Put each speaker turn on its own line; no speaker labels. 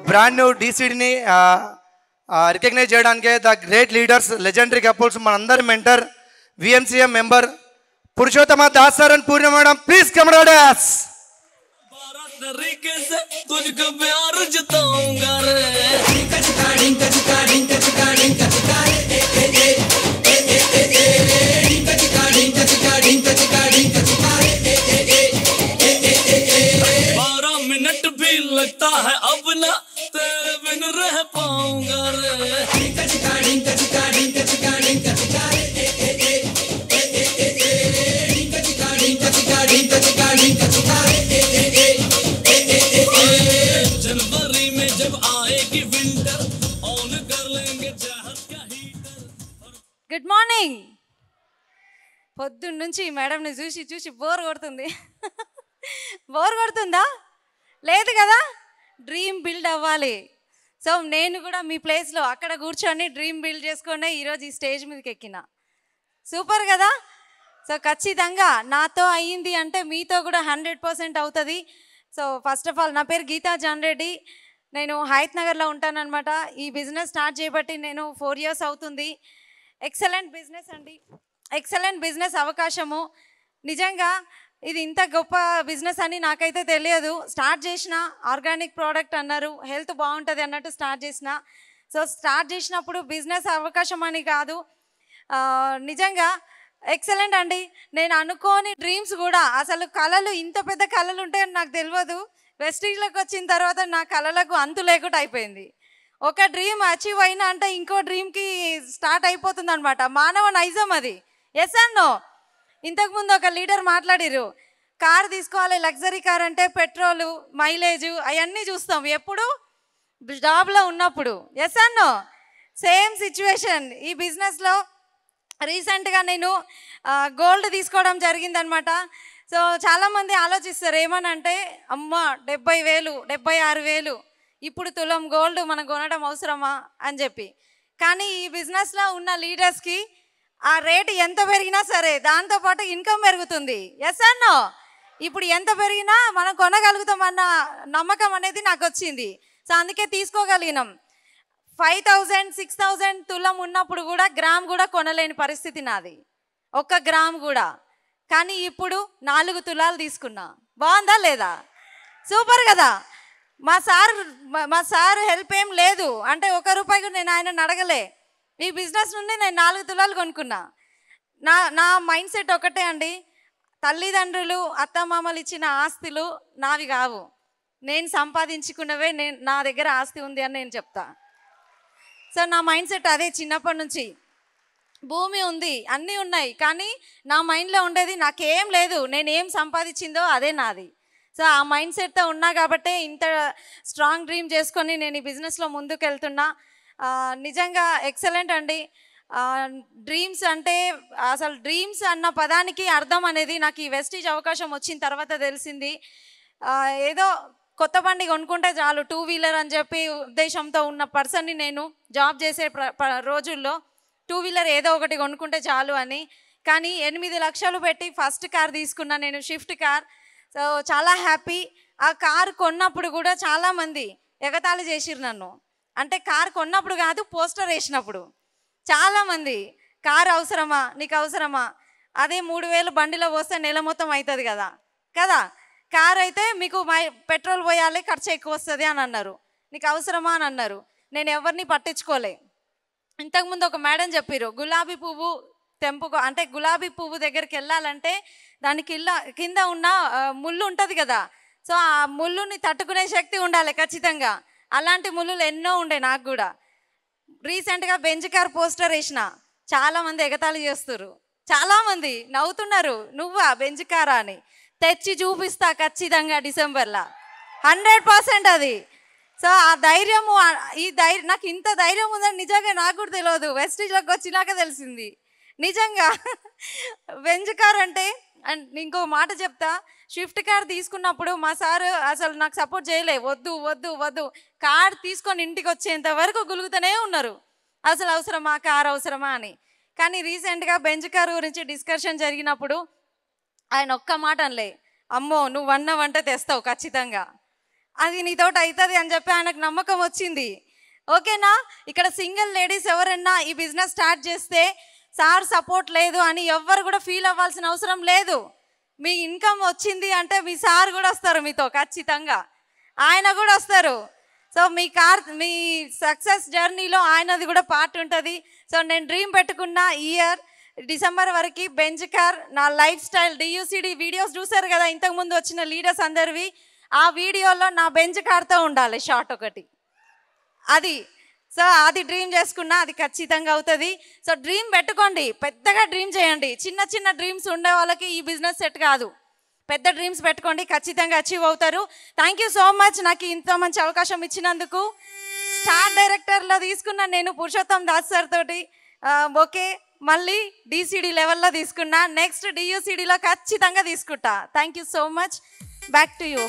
Brand new డీసీడీని recognize చేయడానికి the great leaders legendary couples మనందరి mentor VMCM member Purushottama Das sir and Purna madam please కమరాడాస్
तुझको प्यार जताऊंगा रे लगता है अब ना तेरे बिन रह पाऊंगा रे जनवरी में जब आएगी विंटर ऑन कर लेंगे जहाज का हीटर
గుడ్ మార్నింగ్ పొద్దున్న నుంచి మేడంని చూసి చూసి బోర్ కొడుతుందా లేదు కదా డ్రీమ్ బిల్డ్ అవ్వాలి సో నేను కూడా మీ ప్లేస్లో అక్కడ కూర్చొని డ్రీమ్ బిల్డ్ చేసుకొని ఈరోజు ఈ స్టేజ్ మీదకి ఎక్కిన సూపర్ కదా సో ఖచ్చితంగా నాతో అయ్యింది అంటే మీతో కూడా 100% అవుతుంది సో ఫస్ట్ ఆఫ్ ఆల్ నా పేరు గీతా జాన్ రెడ్డి నేను హయత్ నగర్లో ఉంటానన్నమాట ఈ బిజినెస్ స్టార్ట్ చేయబట్టి నేను 4 years అవుతుంది ఎక్సలెంట్ బిజినెస్ అండి ఎక్సలెంట్ బిజినెస్ అవకాశము నిజంగా ఇది ఇంత గొప్ప బిజినెస్ అని నాకైతే తెలియదు స్టార్ట్ చేసిన ఆర్గానిక్ ప్రోడక్ట్ అన్నారు హెల్త్ బాగుంటుంది అన్నట్టు స్టార్ట్ చేసిన సో స్టార్ట్ చేసినప్పుడు బిజినెస్ అవకాశం అని కాదు నిజంగా ఎక్సలెంట్ అండి నేను అనుకోని డ్రీమ్స్ కూడా అసలు కళలు ఇంత పెద్ద కళలు ఉంటాయని నాకు తెలియదు వెస్టీజ్లోకి వచ్చిన తర్వాత నా కళలకు అంతు లేకుండా అయిపోయింది ఒక డ్రీమ్ అచీవ్ అయినా అంటే ఇంకో డ్రీమ్కి స్టార్ట్ అయిపోతుంది అనమాట మానవ నైజం అది ఎస్ అన్నో ఇంతకుముందు ఒక లీడర్ మాట్లాడిరు కార్ తీసుకోవాలి లగ్జరీ కార్ అంటే పెట్రోలు మైలేజ్ అవన్నీ చూస్తాం ఎప్పుడు జాబ్లో ఉన్నప్పుడు ఎస్ అన్నో సేమ్ సిచ్యువేషన్ ఈ బిజినెస్లో రీసెంట్గా నేను గోల్డ్ తీసుకోవడం జరిగిందనమాట సో చాలామంది ఆలోచిస్తారు ఏమనంటే అమ్మ 70,000 76,000 ఇప్పుడు తులం గోల్డ్ మనం కొనడం అవసరమా అని చెప్పి కానీ ఈ బిజినెస్లో ఉన్న లీడర్స్కి ఆ రేటు ఎంత పెరిగినా సరే దాంతోపాటు ఇన్కమ్ పెరుగుతుంది ఎస్ అన్నో ఇప్పుడు ఎంత పెరిగినా మనం కొనగలుగుతామన్న నమ్మకం అనేది నాకు వచ్చింది సో అందుకే తీసుకోగలిగినాం 5,000 6,000 తులం ఉన్నప్పుడు కూడా గ్రామ్ కూడా కొనలేని పరిస్థితి నాది 1 గ్రామ్ కూడా కానీ ఇప్పుడు 4 తులాలు తీసుకున్నా బాగుందా లేదా సూపర్ కదా మా సార్ హెల్ప్ ఏం లేదు అంటే 1 రూపాయి కూడా నేను ఆయనను అడగలే ఈ బిజినెస్ నుండి నేను 4 తులాలు కొనుక్కున్నా నా మైండ్ సెట్ ఒకటే అండి తల్లిదండ్రులు అత్తమామలు ఇచ్చిన ఆస్తులు నావి కావు నేను సంపాదించుకున్నవే నా దగ్గర ఆస్తి ఉంది అని నేను చెప్తా సో నా మైండ్ సెట్ అదే చిన్నప్పటి నుంచి భూమి ఉంది అన్నీ ఉన్నాయి కానీ నా మైండ్లో ఉండేది నాకేం లేదు నేనేం సంపాదించిందో అదే నాది సో ఆ మైండ్ సెట్తో ఉన్నా కాబట్టే ఇంత స్ట్రాంగ్ డ్రీమ్ చేసుకొని నేను ఈ బిజినెస్లో ముందుకు వెళ్తున్నా నిజంగా ఎక్సలెంట్ అండి డ్రీమ్స్ అంటే అసలు డ్రీమ్స్ అన్న పదానికి అర్థం అనేది నాకు ఈ వెస్టీజ్ అవకాశం వచ్చిన తర్వాత తెలిసింది ఏదో కొత్త బండి కొనుక్కుంటే చాలు 2 వీలర్ అని చెప్పి ఉద్దేశంతో ఉన్న పర్సన్ని నేను జాబ్ చేసే రోజుల్లో 2 వీలర్ ఏదో ఒకటి కొనుక్కుంటే చాలు అని కానీ 8 లక్షలు పెట్టి ఫస్ట్ కార్ తీసుకున్నా నేను షిఫ్ట్ కార్ సో చాలా హ్యాపీ ఆ కార్ కొన్నప్పుడు కూడా చాలామంది ఎగతాళి చేసిరు నన్ను అంటే కార్ కొన్నప్పుడు కాదు పోస్టర్ వేసినప్పుడు చాలామంది కార్ అవసరమా నీకు అవసరమా అదే 3,000 బండిలో పోస్తే నెల మొత్తం అవుతుంది కదా కార్ అయితే మీకు పెట్రోల్ పోయాలి ఖర్చు ఎక్కువ వస్తుంది అని అన్నారు నీకు అవసరమా అని అన్నారు నేను ఎవరిని పట్టించుకోలే ఇంతకుముందు ఒక మేడం చెప్పారు గులాబీ పువ్వు అంటే గులాబీ పువ్వు దగ్గరికి వెళ్ళాలంటే దానికి కింద ఉన్న ముళ్ళు ఉంటుంది కదా సో ఆ ముళ్ళుని తట్టుకునే శక్తి ఉండాలి ఖచ్చితంగా అలాంటి ముళ్ళులు ఎన్నో ఉండే నాకు కూడా రీసెంట్గా బెంజ్ కార్ పోస్టర్ వేసిన చాలామంది ఎగతాళి చేస్తారు చాలామంది నవ్వుతున్నారు నువ్వా బెంజ్ కారా అని తెచ్చి చూపిస్తా ఖచ్చితంగా డిసెంబర్లో 100% అది సో ఆ ధైర్యము నాకు ఇంత ధైర్యం ఉందని నిజంగా నాకు కూడా తెలియదు వెస్టీజ్లోకి వచ్చినాక తెలిసింది నిజంగా బెంజ్ కార్ అంటే అండ్ ఇంకో మాట చెప్తా షిఫ్ట్ కార్ తీసుకున్నప్పుడు మా సారు అసలు నాకు సపోర్ట్ చేయలే వద్దు కార్ తీసుకొని ఇంటికి వచ్చేంత వరకు గులుగుతూనే ఉన్నారు అసలు అవసరమా కార్ అవసరమా అని కానీ రీసెంట్గా బెంజ్ కార్ గురించి డిస్కషన్ జరిగినప్పుడు ఆయన ఒక్క మాట అనలే అమ్మో నువ్వు అన్నావంటే తెస్తావు ఖచ్చితంగా అది నీతోటి అవుతుంది అని చెప్పి ఆయనకు నమ్మకం వచ్చింది. ఓకేనా? ఇక్కడ సింగిల్ లేడీస్ ఎవరైనా ఈ బిజినెస్ స్టార్ట్ చేస్తే సార్ సపోర్ట్ లేదు అని ఎవ్వరు కూడా ఫీల్ అవ్వాల్సిన అవసరం లేదు. మీ ఇన్కమ్ వచ్చింది అంటే మీ సార్ కూడా వస్తారు మీతో, ఖచ్చితంగా ఆయన కూడా వస్తారు. సో మీ సక్సెస్ జర్నీలో ఆయనది కూడా పార్ట్ ఉంటుంది. సో నేను డ్రీమ్ పెట్టుకున్న ఇయర్ డిసెంబర్ వరకు బెంజ్ కార్, నా లైఫ్ స్టైల్ డియూసిడి వీడియోస్ చూసారు కదా ఇంతకుముందు వచ్చిన లీడర్స్ అందరివి, ఆ వీడియోలో నా బెంజ్ కార్తో ఉండాలి షార్ట్ ఒకటి, అది. సో అది డ్రీమ్ చేసుకున్నా, అది ఖచ్చితంగా అవుతుంది. సో డ్రీమ్ పెట్టుకోండి, పెద్దగా డ్రీమ్ చేయండి. చిన్న చిన్న డ్రీమ్స్ ఉండే వాళ్ళకి ఈ బిజినెస్ సెట్ కాదు. పెద్ద డ్రీమ్స్ పెట్టుకోండి, ఖచ్చితంగా అచీవ్ అవుతారు. థ్యాంక్ యూ సో మచ్ నాకు ఇంత మంచి అవకాశం ఇచ్చినందుకు. స్టార్ డైరెక్టర్లో తీసుకున్నా నేను పురుషోత్తం దాస్ సార్ తోటి, ఓకే. మళ్ళీ డిసిడి లెవెల్లో తీసుకున్నా, నెక్స్ట్ డియూసిడిలో ఖచ్చితంగా తీసుకుంటా. Thank you so much. Back to you.